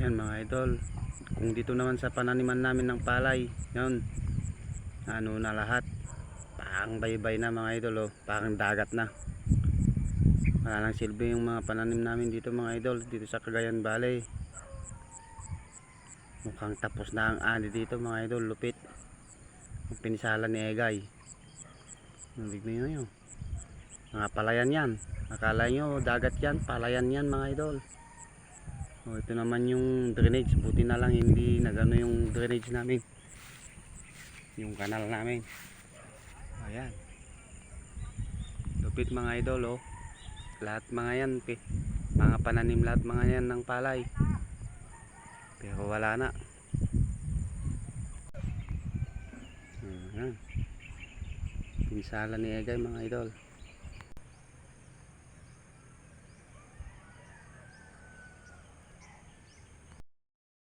Yan mga idol, kung dito naman sa pananiman namin ng palay, yun, ano na lahat, parang baybay na mga idol, oh, parang dagat na. Wala nang silbi yung mga pananim namin dito mga idol, dito sa Cagayan Valley. Mukhang tapos na ang ani dito mga idol, lupit. Ang pinisala ni Egay. Tignan nyo yun, mga palayan yan. Akala nyo dagat yan, palayan yan mga idol. Oh, ito naman yung drainage, buti na lang hindi nagano yung drainage namin, yung kanal namin. Ayan, lupit mga idol, oh. Lahat mga yan, mga pananim lahat mga yan ng palay, pero wala na. Ayan, pinsala ni Egay mga idol.